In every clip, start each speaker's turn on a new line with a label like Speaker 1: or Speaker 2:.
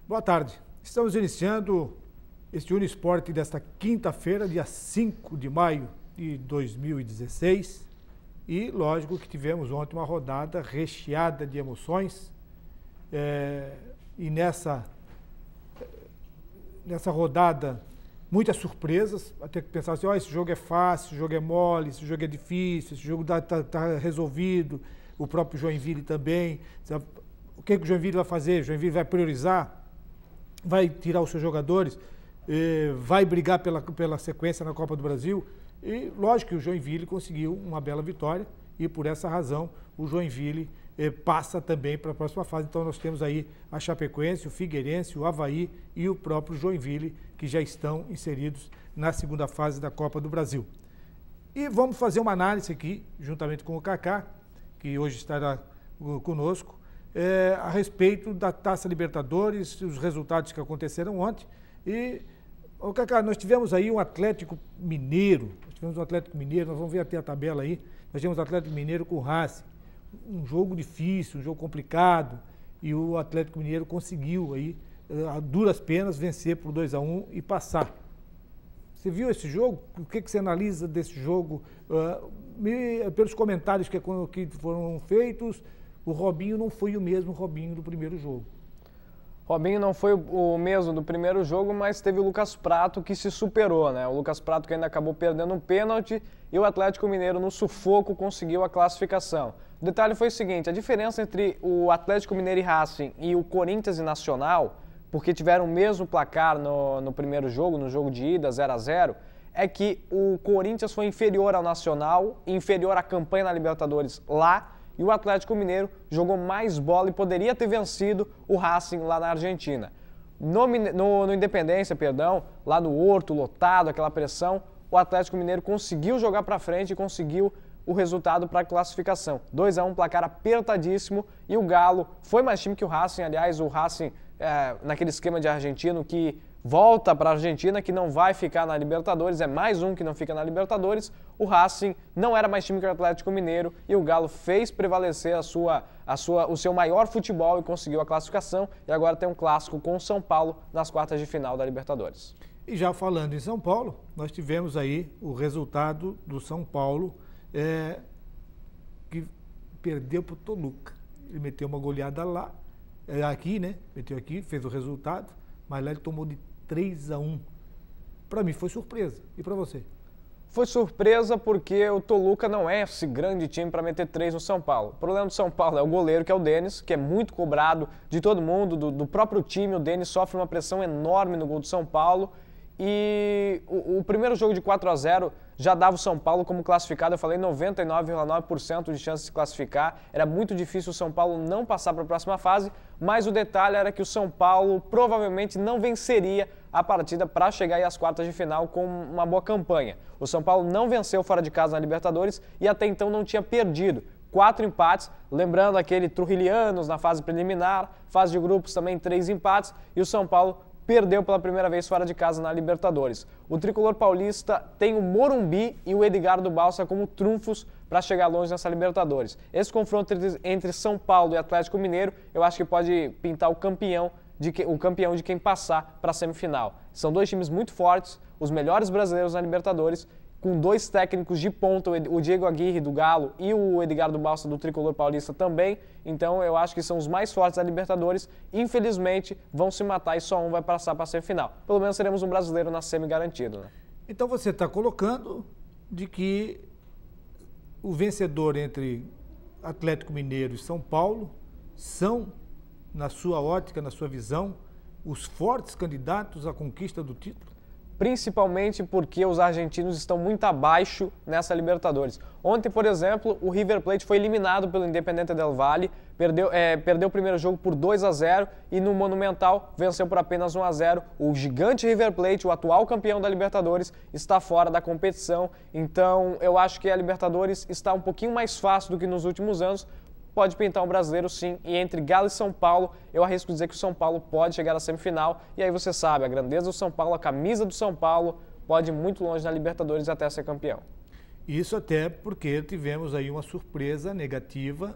Speaker 1: Boa tarde. Estamos iniciando este Unisport desta quinta-feira, dia 5 de maio de 2016. E, lógico, que tivemos ontem uma rodada recheada de emoções. E nessa rodada, muitas surpresas. Até que pensava assim, esse jogo é fácil, esse jogo é mole, esse jogo é difícil, esse jogo está resolvido. O próprio Joinville também. O que o Joinville vai fazer? O Joinville vai priorizar? Vai tirar os seus jogadores, vai brigar pela sequência na Copa do Brasil. E lógico que o Joinville conseguiu uma bela vitória e por essa razão o Joinville passa também para a próxima fase. Então nós temos aí a Chapecoense, o Figueirense, o Avaí e o próprio Joinville que já estão inseridos na segunda fase da Copa do Brasil. E vamos fazer uma análise aqui, juntamente com o Kaká, que hoje estará conosco, a respeito da Taça Libertadores, os resultados que aconteceram ontem. E, Kaká, nós tivemos aí um Atlético Mineiro, nós vamos ver até a tabela aí, nós tivemos o Atlético Mineiro com o Racing, um jogo difícil, um jogo complicado, e o Atlético Mineiro conseguiu aí, a duras penas, vencer por 2-1 e passar. Você viu esse jogo? O que você analisa desse jogo? Pelos comentários que foram feitos, o Robinho não foi o mesmo Robinho do primeiro jogo.
Speaker 2: Robinho não foi o mesmo do primeiro jogo, mas teve o Lucas Prato que se superou, né? O Lucas Prato que ainda acabou perdendo um pênalti e o Atlético Mineiro no sufoco conseguiu a classificação. O detalhe foi o seguinte, a diferença entre o Atlético Mineiro e Racing e o Corinthians e Nacional, porque tiveram o mesmo placar no primeiro jogo, no jogo de ida, 0-0, é que o Corinthians foi inferior ao Nacional, inferior à campanha na Libertadores lá, e o Atlético Mineiro jogou mais bola e poderia ter vencido o Racing lá na Argentina. No Independência, lá no Horto, lotado, aquela pressão, o Atlético Mineiro conseguiu jogar para frente e conseguiu o resultado para a classificação. 2-1, placar apertadíssimo, e o Galo foi mais time que o Racing. Aliás, o Racing, naquele esquema de argentino que volta para a Argentina, que não vai ficar na Libertadores, é mais um que não fica na Libertadores. O Racing não era mais time que o Atlético Mineiro e o Galo fez prevalecer o seu maior futebol e conseguiu a classificação. E agora tem um clássico com o São Paulo nas quartas de final da Libertadores.
Speaker 1: E já falando em São Paulo, nós tivemos aí o resultado do São Paulo, que perdeu para o Toluca. Ele meteu uma goleada lá, aqui, né? Meteu aqui, fez o resultado, mas lá ele tomou de 3-1. Para mim foi surpresa. E para você?
Speaker 2: Foi surpresa porque o Toluca não é esse grande time para meter 3 no São Paulo. O problema do São Paulo é o goleiro, que é o Denis, que é muito cobrado de todo mundo, do próprio time. O Denis sofre uma pressão enorme no gol do São Paulo. E o primeiro jogo de 4-0 já dava o São Paulo como classificado. Eu falei 99,9% de chance de se classificar. Era muito difícil o São Paulo não passar para a próxima fase, mas o detalhe era que o São Paulo provavelmente não venceria a partida para chegar aí às quartas de final com uma boa campanha. O São Paulo não venceu fora de casa na Libertadores e até então não tinha perdido. 4 empates, lembrando aquele Trujillianos na fase preliminar, fase de grupos também 3 empates, e o São Paulo perdeu pela primeira vez fora de casa na Libertadores. O tricolor paulista tem o Morumbi e o Edgardo Balsa como trunfos para chegar longe nessa Libertadores. Esse confronto entre São Paulo e Atlético Mineiro, eu acho que pode pintar o campeão de quem passar para a semifinal. São dois times muito fortes, os melhores brasileiros na Libertadores, com 2 técnicos de ponta, o Diego Aguirre do Galo e o Edgardo Balsa do tricolor paulista também. Então eu acho que são os mais fortes da Libertadores. Infelizmente vão se matar e só um vai passar para a semifinal. Pelo menos seremos um brasileiro na semi garantido, né?
Speaker 1: Então você está colocando de que o vencedor entre Atlético Mineiro e São Paulo são, na sua ótica, na sua visão, os fortes candidatos à conquista do título?
Speaker 2: Principalmente porque os argentinos estão muito abaixo nessa Libertadores. Ontem, por exemplo, o River Plate foi eliminado pelo Independiente del Valle, perdeu o primeiro jogo por 2-0 e no Monumental venceu por apenas 1-0. O gigante River Plate, o atual campeão da Libertadores, está fora da competição. Então, eu acho que a Libertadores está um pouquinho mais fácil do que nos últimos anos. Pode pintar um brasileiro, sim, e entre Galo e São Paulo, eu arrisco dizer que o São Paulo pode chegar à semifinal, e aí você sabe, a grandeza do São Paulo, a camisa do São Paulo, pode ir muito longe na Libertadores até ser campeão.
Speaker 1: Isso até porque tivemos aí uma surpresa negativa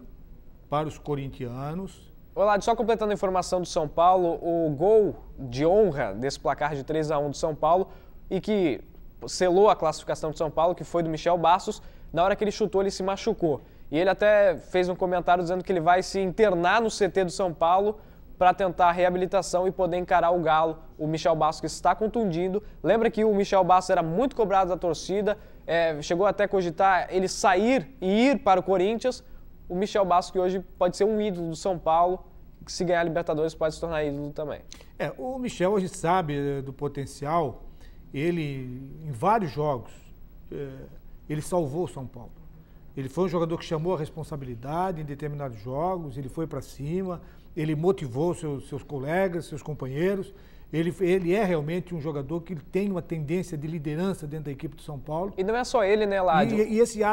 Speaker 1: para os corintianos.
Speaker 2: Olá, só completando a informação do São Paulo, o gol de honra desse placar de 3-1 do São Paulo e que selou a classificação do São Paulo, que foi do Michel Bastos, na hora que ele chutou ele se machucou. E ele até fez um comentário dizendo que ele vai se internar no CT do São Paulo para tentar a reabilitação e poder encarar o Galo. O Michel Bastos que está contundido. Lembra que o Michel Bastos era muito cobrado da torcida, chegou até a cogitar ele sair e ir para o Corinthians. O Michel Bastos que hoje pode ser um ídolo do São Paulo, que se ganhar a Libertadores pode se tornar ídolo também.
Speaker 1: O Michel hoje sabe do potencial, ele em vários jogos, ele salvou o São Paulo. Ele foi um jogador que chamou a responsabilidade em determinados jogos, ele foi para cima, ele motivou seus colegas, seus companheiros. Ele é realmente um jogador que tem uma tendência de liderança dentro da equipe do São Paulo.
Speaker 2: E não é só ele, né, Ládio?
Speaker 1: E esse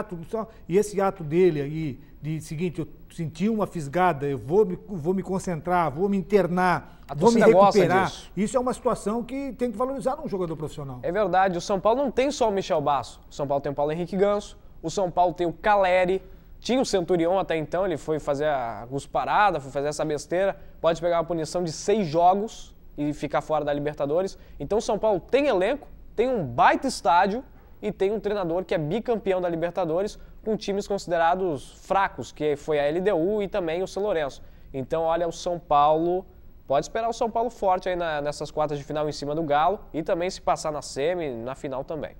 Speaker 1: ato dele aí, de seguinte, eu senti uma fisgada, eu vou me concentrar, vou me internar, vou me recuperar. Isso é uma situação que tem que valorizar num jogador profissional.
Speaker 2: É verdade, o São Paulo não tem só o Michel Bastos. O São Paulo tem o Paulo Henrique Ganso, o São Paulo tem o Caleri, tinha o Centurion até então, ele foi fazer a cusparada, foi fazer essa besteira, pode pegar uma punição de 6 jogos e ficar fora da Libertadores. Então o São Paulo tem elenco, tem um baita estádio e tem um treinador que é bicampeão da Libertadores com times considerados fracos, que foi a LDU e também o São Lourenço. Então, olha, o São Paulo, pode esperar o São Paulo forte aí nessas quartas de final em cima do Galo e também se passar na semi, na final também.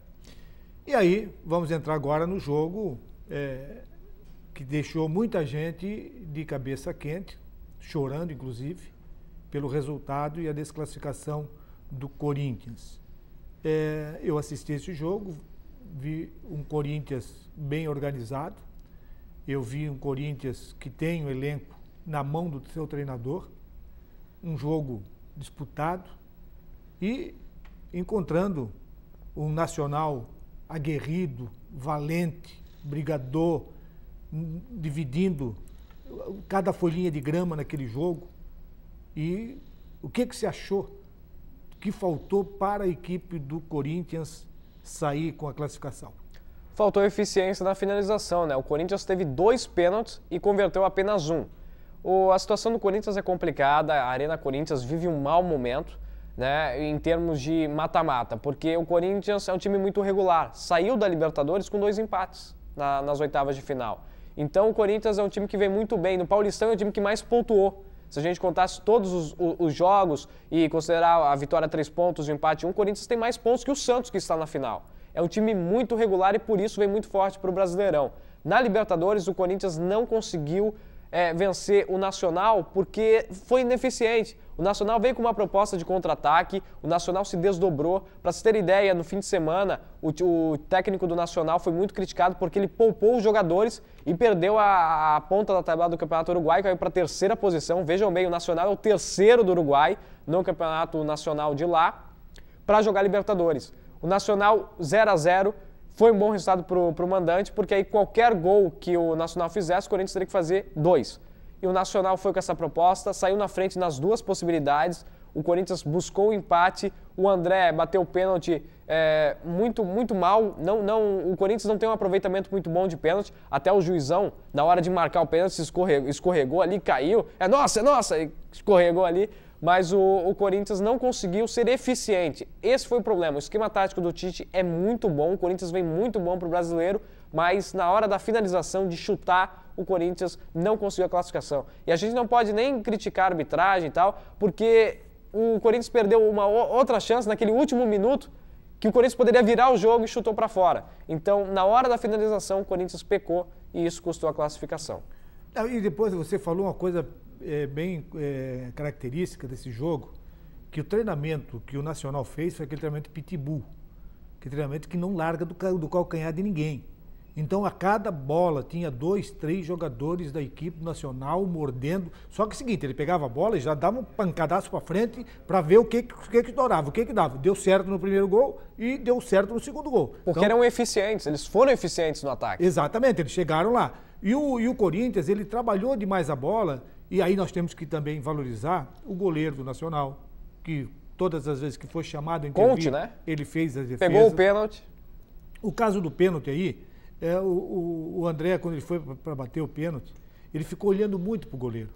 Speaker 1: E aí, vamos entrar agora no jogo que deixou muita gente de cabeça quente, chorando inclusive, pelo resultado e a desclassificação do Corinthians. Eu assisti esse jogo, vi um Corinthians bem organizado, eu vi um Corinthians que tem o elenco na mão do seu treinador, um jogo disputado e encontrando um Nacional aguerrido, valente, brigador, dividindo cada folhinha de grama naquele jogo. E o que você achou que faltou para a equipe do Corinthians sair com a classificação?
Speaker 2: Faltou eficiência na finalização, né? O Corinthians teve 2 pênaltis e converteu apenas 1. A situação do Corinthians é complicada, a Arena Corinthians vive um mau momento, né, em termos de mata-mata, porque o Corinthians é um time muito regular, saiu da Libertadores com 2 empates nas oitavas de final. Então o Corinthians é um time que vem muito bem, no Paulistão é o time que mais pontuou. Se a gente contasse todos os jogos e considerar a vitória 3 pontos e o empate 1, o Corinthians tem mais pontos que o Santos, que está na final. É um time muito regular e por isso vem muito forte para o Brasileirão. Na Libertadores, o Corinthians não conseguiu vencer o Nacional porque foi ineficiente. O Nacional veio com uma proposta de contra-ataque, o Nacional se desdobrou. Para se ter ideia, no fim de semana, o técnico do Nacional foi muito criticado porque ele poupou os jogadores e perdeu a ponta da tabela do Campeonato Uruguai, caiu para a 3ª posição. Vejam bem, o Nacional é o 3º do Uruguai no Campeonato Nacional de lá para jogar Libertadores. O Nacional 0-0 foi um bom resultado para o mandante, porque aí qualquer gol que o Nacional fizesse, o Corinthians teria que fazer 2. E o Nacional foi com essa proposta, saiu na frente nas 2 possibilidades, o Corinthians buscou o empate, o André bateu o pênalti muito mal, o Corinthians não tem um aproveitamento muito bom de pênalti, até o juizão, na hora de marcar o pênalti, escorregou ali, caiu, nossa, escorregou ali. Mas o Corinthians não conseguiu ser eficiente. Esse foi o problema. O esquema tático do Tite é muito bom, o Corinthians vem muito bom para o brasileiro, mas na hora da finalização, de chutar, o Corinthians não conseguiu a classificação. E a gente não pode nem criticar a arbitragem e tal, porque o Corinthians perdeu uma outra chance naquele último minuto, que o Corinthians poderia virar o jogo e chutou para fora. Então, na hora da finalização, o Corinthians pecou e isso custou a classificação.
Speaker 1: E depois você falou uma coisa bem característica desse jogo, que o treinamento que o Nacional fez foi aquele treinamento pitbull, aquele treinamento que não larga do calcanhar de ninguém. Então, a cada bola tinha 2, 3 jogadores da equipe nacional mordendo. Só que é o seguinte, ele pegava a bola e já dava um pancadaço para frente para ver o que estourava, o que dava. Deu certo no primeiro gol e deu certo no segundo gol.
Speaker 2: Porque eram eficientes, eles foram eficientes no ataque.
Speaker 1: Exatamente, eles chegaram lá. E o Corinthians, ele trabalhou demais a bola. E aí nós temos que também valorizar o goleiro do Nacional, que todas as vezes que foi chamado em
Speaker 2: Conte, né?
Speaker 1: ele fez as defesas.
Speaker 2: Pegou o pênalti.
Speaker 1: O caso do pênalti aí, o André, quando ele foi para bater o pênalti, ele ficou olhando muito para o goleiro.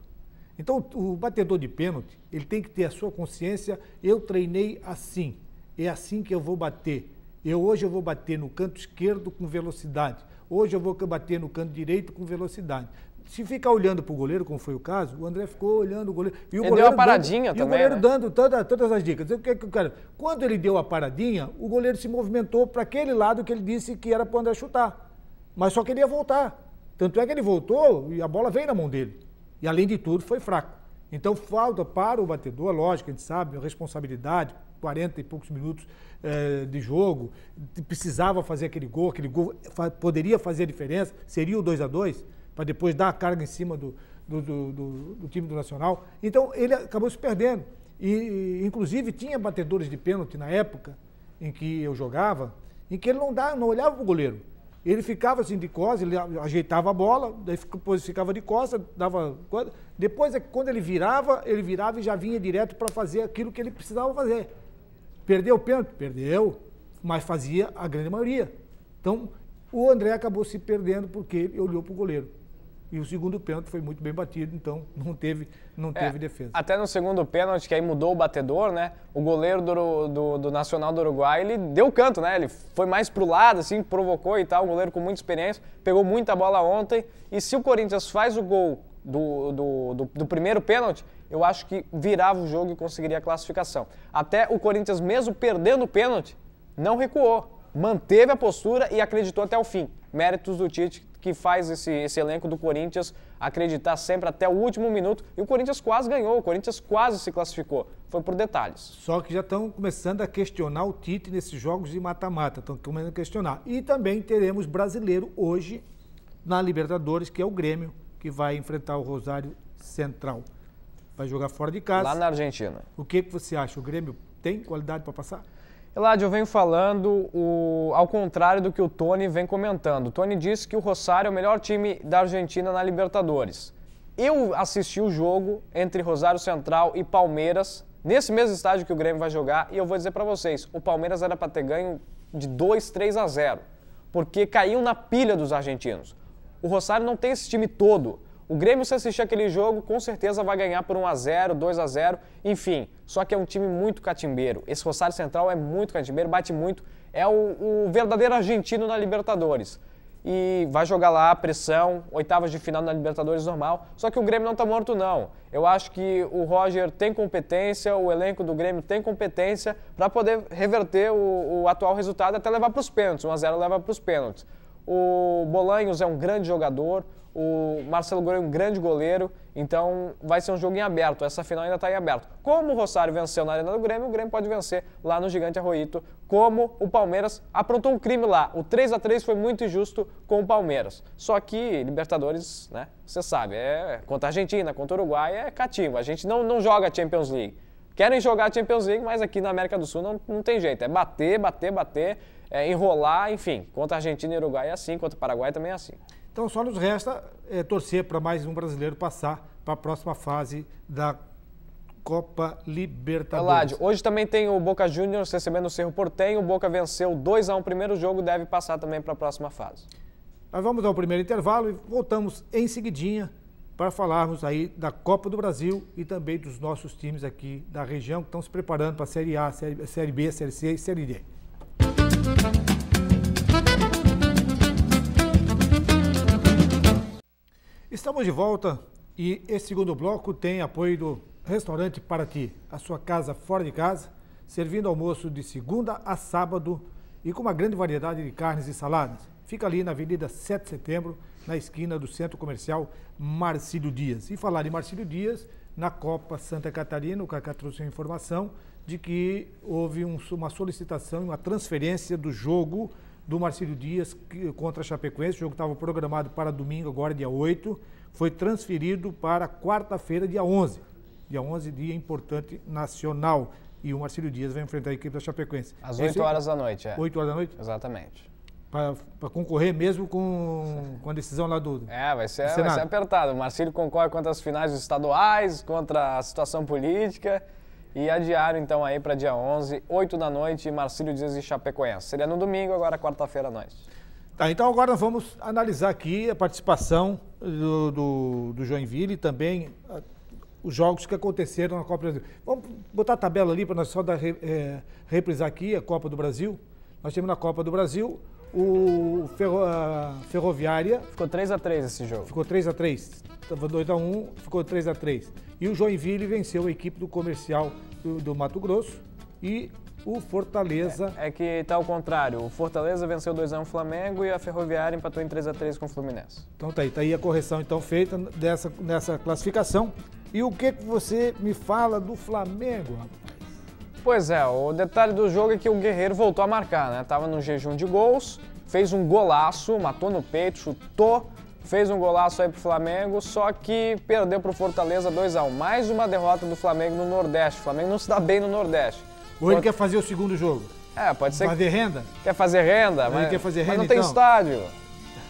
Speaker 1: Então, o batedor de pênalti, ele tem que ter a sua consciência, eu treinei assim, é assim que eu vou bater. Hoje eu vou bater no canto esquerdo com velocidade, hoje eu vou bater no canto direito com velocidade. Se ficar olhando para o goleiro, como foi o caso, o André ficou olhando o goleiro. E o
Speaker 2: ele
Speaker 1: goleiro
Speaker 2: deu a paradinha
Speaker 1: dando,
Speaker 2: também,
Speaker 1: e o goleiro
Speaker 2: né?
Speaker 1: dando todas as dicas. Quando ele deu a paradinha, o goleiro se movimentou para aquele lado que ele disse que era para o André chutar. Mas só queria voltar. Tanto é que ele voltou e a bola veio na mão dele. E, além de tudo, foi fraco. Então, falta para o batedor, lógico, a gente sabe, a responsabilidade, 40 e poucos minutos de jogo, precisava fazer aquele gol poderia fazer a diferença, seria o 2-2, para depois dar a carga em cima do time do Nacional. Então, ele acabou se perdendo. E, inclusive, tinha batedores de pênalti na época em que eu jogava, em que ele não olhava para o goleiro. Ele ficava assim de costas, ele ajeitava a bola, depois ficava de costas, dava... Depois, quando ele virava e já vinha direto para fazer aquilo que ele precisava fazer. Perdeu o pênalti? Perdeu, mas fazia a grande maioria. Então, o André acabou se perdendo porque ele olhou para o goleiro. E o segundo pênalti foi muito bem batido, então não teve defesa.
Speaker 2: Até no segundo pênalti, que aí mudou o batedor, né? O goleiro do Nacional do Uruguai, ele deu canto, né? Ele foi mais pro lado, assim, provocou e tal. Um goleiro com muita experiência, pegou muita bola ontem. E se o Corinthians faz o gol do primeiro pênalti, eu acho que virava o jogo e conseguiria a classificação. Até o Corinthians, mesmo perdendo o pênalti, não recuou. Manteve a postura e acreditou até o fim. Méritos do Tite, que faz esse elenco do Corinthians acreditar sempre até o último minuto. E o Corinthians quase ganhou, o Corinthians quase se classificou. Foi por detalhes.
Speaker 1: Só que já estão começando a questionar o Tite nesses jogos de mata-mata. Estão começando a questionar. E também teremos brasileiro hoje na Libertadores, que é o Grêmio, que vai enfrentar o Rosário Central. Vai jogar fora de casa.
Speaker 2: Lá na Argentina.
Speaker 1: O que você acha? O Grêmio tem qualidade para passar?
Speaker 2: Eladio, eu venho falando ao contrário do que o Tony vem comentando. O Tony disse que o Rosário é o melhor time da Argentina na Libertadores. Eu assisti o jogo entre Rosário Central e Palmeiras, nesse mesmo estádio que o Grêmio vai jogar, e eu vou dizer para vocês, o Palmeiras era para ter ganho de 2-3-0, porque caiu na pilha dos argentinos. O Rosário não tem esse time todo. O Grêmio, se assistir aquele jogo, com certeza vai ganhar por 1-0, 2-0, enfim. Só que é um time muito catimbeiro. Esse Rosário Central é muito catimbeiro, bate muito. É o verdadeiro argentino na Libertadores. E vai jogar lá, pressão, oitavas de final na Libertadores normal. Só que o Grêmio não tá morto, não. Eu acho que o Roger tem competência, o elenco do Grêmio tem competência para poder reverter o atual resultado até levar para os pênaltis. 1-0 leva para os pênaltis. O Bolanhos é um grande jogador. O Marcelo Groi é um grande goleiro, então vai ser um jogo em aberto. Essa final ainda está em aberto. Como o Rosário venceu na Arena do Grêmio, o Grêmio pode vencer lá no Gigante Arroito. Como o Palmeiras aprontou um crime lá. O 3-3 foi muito injusto com o Palmeiras. Só que Libertadores, né, você sabe, contra a Argentina, contra o Uruguai, é cativo. A gente não joga Champions League. Querem jogar Champions League, mas aqui na América do Sul não tem jeito. É bater, enrolar, enfim. Contra a Argentina e o Uruguai é assim, contra o Paraguai também é assim.
Speaker 1: Então só nos resta torcer para mais um brasileiro passar para a próxima fase da Copa Libertadores.
Speaker 2: Eladio, hoje também tem o Boca Juniors recebendo o Cerro Porteño. O Boca venceu 2-1 o primeiro jogo, deve passar também para a próxima fase.
Speaker 1: Nós vamos ao primeiro intervalo e voltamos em seguidinha para falarmos aí da Copa do Brasil e também dos nossos times aqui da região que estão se preparando para a Série A, Série B, Série C e Série D. Estamos de volta e esse segundo bloco tem apoio do Restaurante Paraty, a sua casa fora de casa, servindo almoço de segunda a sábado e com uma grande variedade de carnes e saladas. Fica ali na Avenida 7 de Setembro, na esquina do Centro Comercial Marcílio Dias. E falar de Marcílio Dias, na Copa Santa Catarina, o Cacá trouxe a informação de que houve uma solicitação e uma transferência do jogo do Marcílio Dias contra a Chapecoense. O jogo estava programado para domingo, agora dia 8, foi transferido para quarta-feira, dia 11. Dia 11, dia importante nacional. E o Marcílio Dias vai enfrentar a equipe da Chapecoense.
Speaker 2: Às 8 horas da noite,
Speaker 1: 8 horas da noite?
Speaker 2: Exatamente.
Speaker 1: Para concorrer mesmo com a decisão lá do
Speaker 2: vai ser apertado. O Marcílio concorre contra as finais dos estaduais, contra a situação política. E adiaram então aí para dia 11, 8 da noite, Marcílio Dias e Chapecoense. Seria no domingo, agora quarta-feira à noite.
Speaker 1: Tá, então agora nós vamos analisar aqui a participação do Joinville e também os jogos que aconteceram na Copa do Brasil. Vamos botar a tabela ali para nós só reprisar aqui a Copa do Brasil. Nós temos na Copa do Brasil a Ferroviária.
Speaker 2: Ficou 3-3 esse jogo.
Speaker 1: Ficou 3-3. Estava 2-1, ficou 3-3. E o Joinville venceu a equipe do Comercial do Mato Grosso e o Fortaleza...
Speaker 2: É que está ao contrário. O Fortaleza venceu 2-1 o Flamengo e a Ferroviária empatou em 3-3 com o Fluminense.
Speaker 1: Então tá aí a correção então feita nessa classificação. E o que você me fala do Flamengo, rapaz?
Speaker 2: Pois é, o detalhe do jogo é que o Guerreiro voltou a marcar, né? Tava no jejum de gols, fez um golaço, matou no peito, chutou, fez um golaço aí pro Flamengo, só que perdeu pro Fortaleza 2-1. Mais uma derrota do Flamengo no Nordeste. O Flamengo não se dá bem no Nordeste.
Speaker 1: Ou ele quer fazer o segundo jogo?
Speaker 2: Pode ser.
Speaker 1: Fazer renda?
Speaker 2: Quer fazer renda,
Speaker 1: mas quer fazer renda,
Speaker 2: mas não tem
Speaker 1: então?
Speaker 2: Estádio.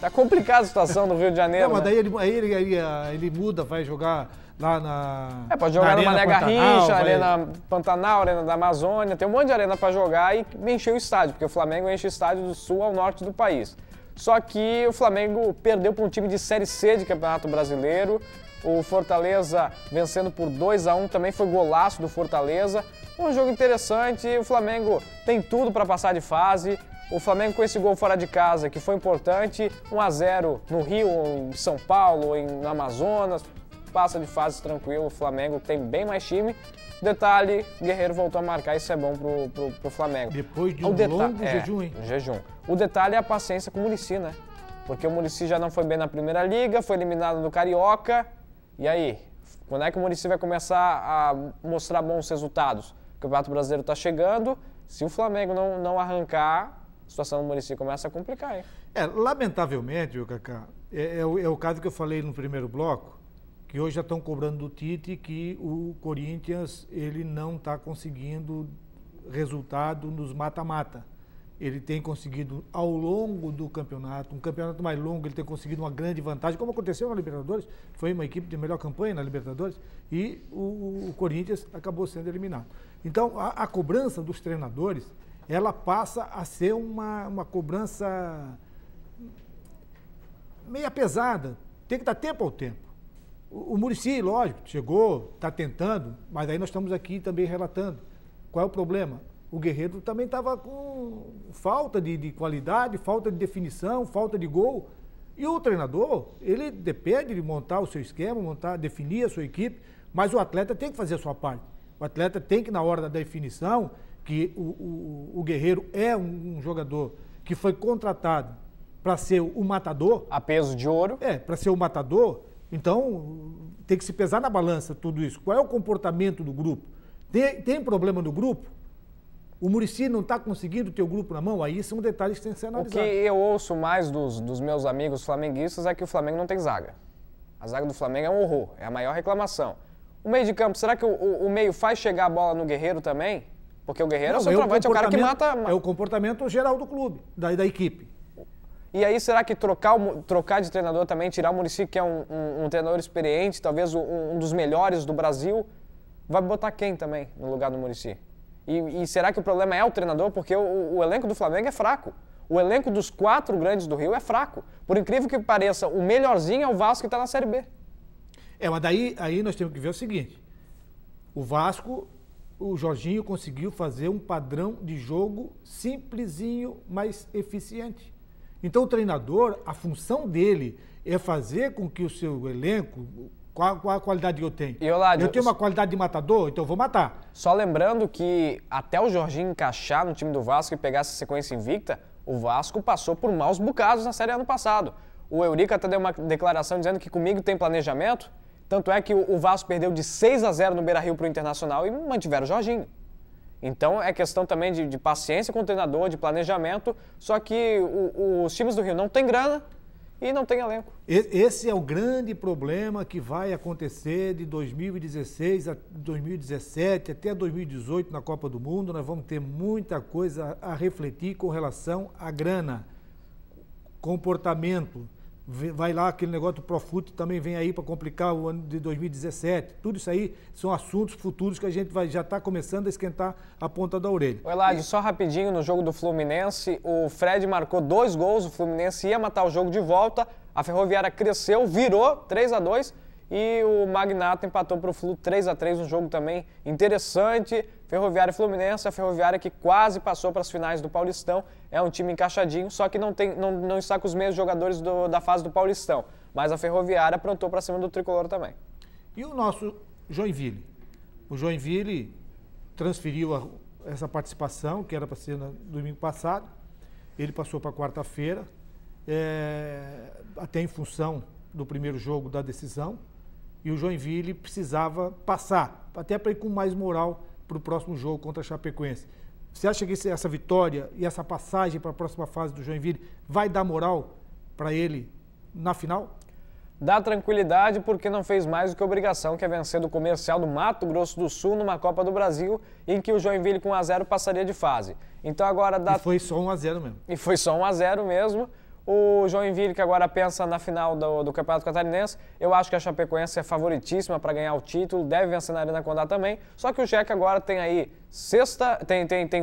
Speaker 2: Tá complicada a situação no Rio de Janeiro.
Speaker 1: Não, mas
Speaker 2: né?
Speaker 1: daí ele muda, vai jogar lá na...
Speaker 2: pode jogar no Mané Garrincha,
Speaker 1: vai...
Speaker 2: Arena Pantanal, Arena da Amazônia, tem um monte de arena para jogar e encher o estádio, porque o Flamengo enche o estádio do sul ao norte do país. Só que o Flamengo perdeu para um time de Série C de Campeonato Brasileiro, o Fortaleza vencendo por 2-1, também foi golaço do Fortaleza. Um jogo interessante, o Flamengo tem tudo para passar de fase. O Flamengo com esse gol fora de casa, que foi importante, 1-0 no Rio, em São Paulo, no Amazonas, passa de fase tranquilo, o Flamengo tem bem mais time. Detalhe, Guerreiro voltou a marcar, isso é bom pro Flamengo.
Speaker 1: Depois de um longo jejum, hein?
Speaker 2: Jejum. O detalhe é a paciência com o Muricy, né? Porque o Muricy já não foi bem na Primeira Liga, foi eliminado no Carioca. E aí? Quando é que o Muricy vai começar a mostrar bons resultados? O Campeonato Brasileiro está chegando, se o Flamengo não arrancar, a situação do Muricy começa a complicar, hein?
Speaker 1: Lamentavelmente, Cacá, é o caso que eu falei no primeiro bloco, que hoje já estão cobrando do Tite que o Corinthians ele não está conseguindo resultado nos mata-mata. Ele tem conseguido ao longo do campeonato, um campeonato mais longo, ele tem conseguido uma grande vantagem, como aconteceu na Libertadores, foi uma equipe de melhor campanha na Libertadores, e o Corinthians acabou sendo eliminado. Então, a cobrança dos treinadores, ela passa a ser uma cobrança meia pesada, tem que dar tempo ao tempo. O Muricy, lógico, chegou, está tentando, mas aí nós estamos aqui também relatando. Qual é o problema? O Guerreiro também estava com falta de qualidade, falta de definição, falta de gol. E o treinador, ele depende de montar o seu esquema, definir a sua equipe, mas o atleta tem que fazer a sua parte. O atleta tem que, na hora da definição, que o Guerreiro é um jogador que foi contratado para ser o matador.
Speaker 2: A peso de ouro.
Speaker 1: Para ser o matador. Então, tem que se pesar na balança tudo isso. Qual é o comportamento do grupo? Tem problema no grupo? O Muricy não está conseguindo ter o grupo na mão? Aí são detalhes que têm que ser analisados.
Speaker 2: O que eu ouço mais dos meus amigos flamenguistas é que o Flamengo não tem zaga. A zaga do Flamengo é um horror, é a maior reclamação. O meio de campo, será que o meio faz chegar a bola no Guerreiro também? Porque o Guerreiro é o centroavante, é o cara que mata...
Speaker 1: É o comportamento geral do clube, da equipe.
Speaker 2: E aí, será que trocar de treinador também, tirar o Muricy, que é um treinador experiente, talvez um dos melhores do Brasil, vai botar quem também no lugar do Muricy? E será que o problema é o treinador? Porque o elenco do Flamengo é fraco. O elenco dos 4 grandes do Rio é fraco. Por incrível que pareça, o melhorzinho é o Vasco que está na Série B.
Speaker 1: Mas aí nós temos que ver o seguinte. O Vasco, o Jorginho conseguiu fazer um padrão de jogo simplesinho, mas eficiente. Então o treinador, a função dele é fazer com que o seu elenco... Qual a qualidade que eu tenho? Eu tenho uma qualidade de matador, então eu vou matar.
Speaker 2: Só lembrando que até o Jorginho encaixar no time do Vasco e pegar essa sequência invicta, o Vasco passou por maus bocados na Série ano passado. O Eurico até deu uma declaração dizendo que comigo tem planejamento, tanto é que o Vasco perdeu de 6-0 no Beira-Rio para o Internacional e mantiveram o Jorginho. Então é questão também de paciência com o treinador, de planejamento, só que os times do Rio não têm grana, e não tem elenco.
Speaker 1: Esse é o grande problema que vai acontecer de 2016 a 2017 até 2018 na Copa do Mundo. Nós vamos ter muita coisa a refletir com relação à grana, comportamento, vai lá aquele negócio do Profut também vem aí para complicar o ano de 2017. Tudo isso aí são assuntos futuros que a gente já está começando a esquentar a ponta da orelha.
Speaker 2: O Eladio, só rapidinho, no jogo do Fluminense, o Fred marcou 2 gols, o Fluminense ia matar o jogo de volta, a Ferroviária cresceu, virou 3-2 e o Magnato empatou para o Flu 3-3, um jogo também interessante. Ferroviária e Fluminense, a Ferroviária que quase passou para as finais do Paulistão, é um time encaixadinho, só que não está com os mesmos jogadores da fase do Paulistão, mas a Ferroviária aprontou para cima do Tricolor também.
Speaker 1: E o nosso Joinville? O Joinville transferiu essa participação, que era para ser no domingo passado, ele passou para quarta-feira, até em função do primeiro jogo da decisão, e o Joinville precisava passar, até para ir com mais moral para o próximo jogo contra a Chapecoense. Você acha que essa vitória e essa passagem para a próxima fase do Joinville vai dar moral para ele na final?
Speaker 2: Dá tranquilidade porque não fez mais do que obrigação, que é vencer do Comercial do Mato Grosso do Sul numa Copa do Brasil, em que o Joinville com 1-0 passaria de fase. Então agora dá...
Speaker 1: E foi só 1-0 mesmo.
Speaker 2: E foi só 1-0 mesmo. O Joinville, que agora pensa na final do Campeonato Catarinense, eu acho que a Chapecoense é favoritíssima para ganhar o título, deve vencer na Arena Condá também, só que o Jack agora tem aí sexta,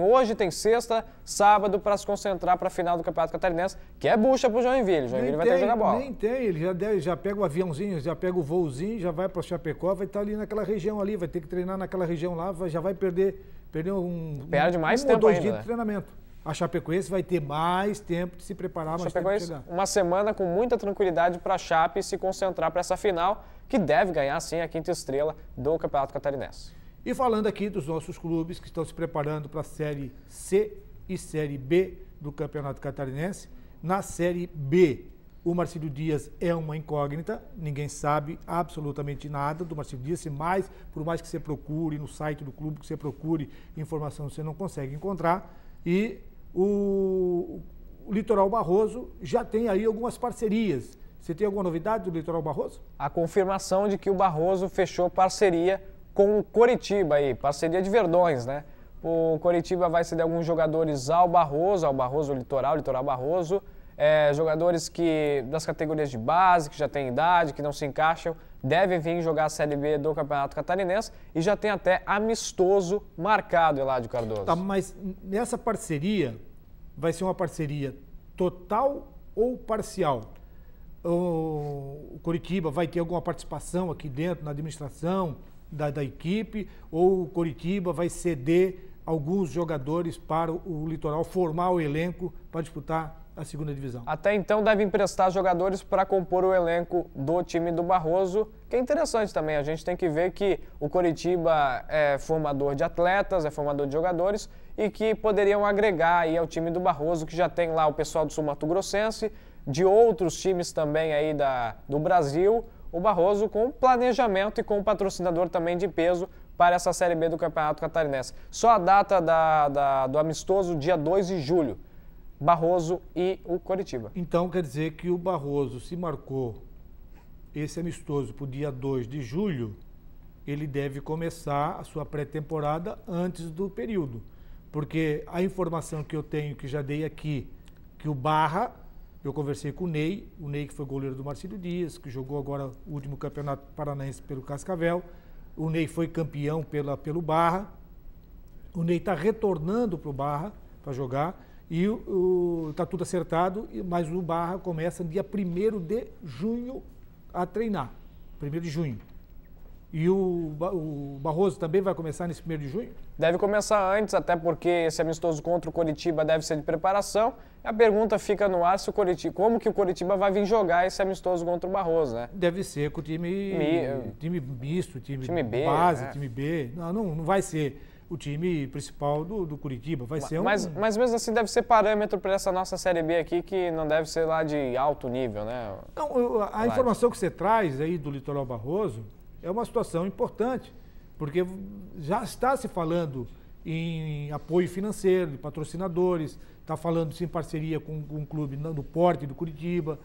Speaker 2: hoje, tem sexta, sábado para se concentrar para a final do Campeonato Catarinense, que é bucha para o Joinville. O Joinville vai ter que jogar bola.
Speaker 1: Nem tem, ele já pega o aviãozinho, já pega o voozinho, já vai para o Chapecó, vai estar ali naquela região ali, vai ter que treinar naquela região lá, já vai perder
Speaker 2: Perde mais tempo
Speaker 1: ou 2
Speaker 2: ainda,
Speaker 1: dias
Speaker 2: né?
Speaker 1: de treinamento. A Chapecoense vai ter mais tempo de se preparar, mais tempo de chegar.
Speaker 2: Uma semana com muita tranquilidade para a Chape se concentrar para essa final, que deve ganhar, sim, a 5ª estrela do Campeonato Catarinense.
Speaker 1: E falando aqui dos nossos clubes que estão se preparando para a Série C e Série B do Campeonato Catarinense, na Série B, o Marcílio Dias é uma incógnita, ninguém sabe absolutamente nada do Marcílio Dias, por mais que você procure no site do clube, que você procure informação, você não consegue encontrar. E o Litoral Barroso já tem aí algumas parcerias. Você tem alguma novidade do Litoral Barroso?
Speaker 2: A confirmação de que o Barroso fechou parceria com o Coritiba aí, parceria de Verdões, né? O Coritiba vai ceder alguns jogadores ao Barroso Litoral Barroso, jogadores das categorias de base, que já têm idade, que não se encaixam, devem vir jogar a Série B do Campeonato Catarinense e já tem até amistoso marcado, Eladio Cardoso.
Speaker 1: Tá, mas nessa parceria, vai ser uma parceria total ou parcial? O Coritiba vai ter alguma participação aqui dentro na administração da equipe, ou o Coritiba vai ceder alguns jogadores para o Litoral, formar o elenco para disputar a 2ª divisão?
Speaker 2: Até então deve emprestar jogadores para compor o elenco do time do Barroso, que é interessante também. A gente tem que ver que o Coritiba é formador de atletas, é formador de jogadores e que poderiam agregar aí ao time do Barroso, que já tem lá o pessoal do Sul Mato Grossense, de outros times também aí do Brasil, o Barroso com planejamento e com um patrocinador também de peso para essa Série B do Campeonato Catarinense. Só a data do amistoso, dia 2 de julho. Barroso e o Coritiba.
Speaker 1: Então quer dizer que o Barroso, se marcou esse amistoso para o dia 2 de julho, ele deve começar a sua pré-temporada antes do período. Porque a informação que eu tenho, que já dei aqui, que o Barra, eu conversei com o Ney que foi goleiro do Marcílio Dias, que jogou agora o último campeonato paranaense pelo Cascavel, o Ney foi campeão pelo Barra, o Ney está retornando para o Barra para jogar, e está tudo acertado, mas o Barra começa dia 1º de junho a treinar. 1º de junho. E o Barroso também vai começar nesse 1º de junho?
Speaker 2: Deve começar antes, até porque esse amistoso contra o Coritiba deve ser de preparação. A pergunta fica no ar como que o Coritiba vai vir jogar esse amistoso contra o Barroso, né?
Speaker 1: Deve ser com o time misto, time
Speaker 2: B,
Speaker 1: base, time B. Não vai ser o time principal do Coritiba, vai ser
Speaker 2: mas mesmo assim deve ser parâmetro para essa nossa Série B aqui, que não deve ser lá de alto nível, né?
Speaker 1: Não, a informação que você traz aí do Litoral Barroso é uma situação importante, porque já está se falando em apoio financeiro, de patrocinadores, está falando-se em parceria com um clube no porte do Curitiba,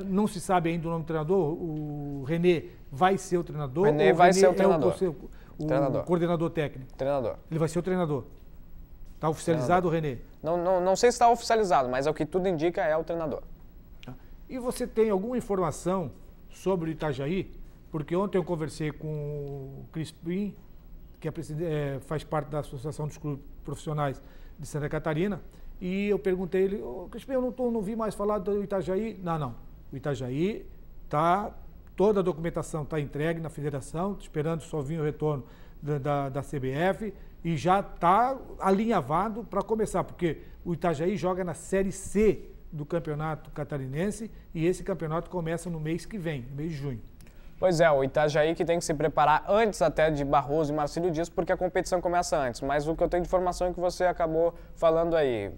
Speaker 1: não se sabe ainda o nome do treinador, o René vai ser o treinador?
Speaker 2: O René vai ser o treinador.
Speaker 1: O coordenador técnico?
Speaker 2: Treinador.
Speaker 1: Ele vai ser o treinador. Está oficializado o René?
Speaker 2: Não sei se está oficializado, mas é o que tudo indica, é o treinador.
Speaker 1: E você tem alguma informação sobre o Itajaí? Porque ontem eu conversei com o Crispim, que faz parte da Associação dos Clubes Profissionais de Santa Catarina, e eu perguntei ele, Crispim, eu não vi mais falar do Itajaí. Não. O Itajaí toda a documentação está entregue na federação, esperando só vir o retorno da CBF, e já está alinhavado para começar, porque o Itajaí joga na Série C do Campeonato Catarinense e esse campeonato começa no mês que vem, no mês de junho.
Speaker 2: Pois é, o Itajaí que tem que se preparar antes até de Barroso e Marcílio Dias, porque a competição começa antes. Mas o que eu tenho de informação é que você acabou falando aí.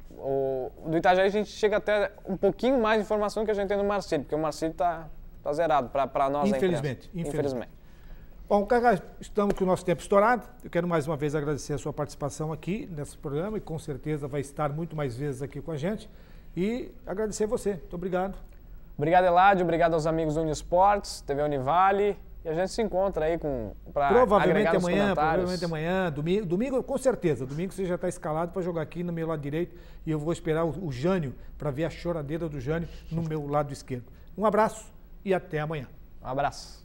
Speaker 2: Do Itajaí a gente chega até um pouquinho mais de informação que a gente tem do Marcílio, porque o Marcílio está zerado para nós. Infelizmente.
Speaker 1: Bom, Cacá, estamos com o nosso tempo estourado. Eu quero mais uma vez agradecer a sua participação aqui nesse programa e com certeza vai estar muito mais vezes aqui com a gente. E agradecer a você. Muito obrigado.
Speaker 2: Obrigado, Eladio. Obrigado aos amigos do Unisports, TV Univale. E a gente se encontra aí para agregar nos comentários.
Speaker 1: Provavelmente amanhã, domingo com certeza. Domingo você já está escalado para jogar aqui no meu lado direito e eu vou esperar o Jânio para ver a choradeira do Jânio no meu lado esquerdo. Um abraço e até amanhã.
Speaker 2: Um abraço.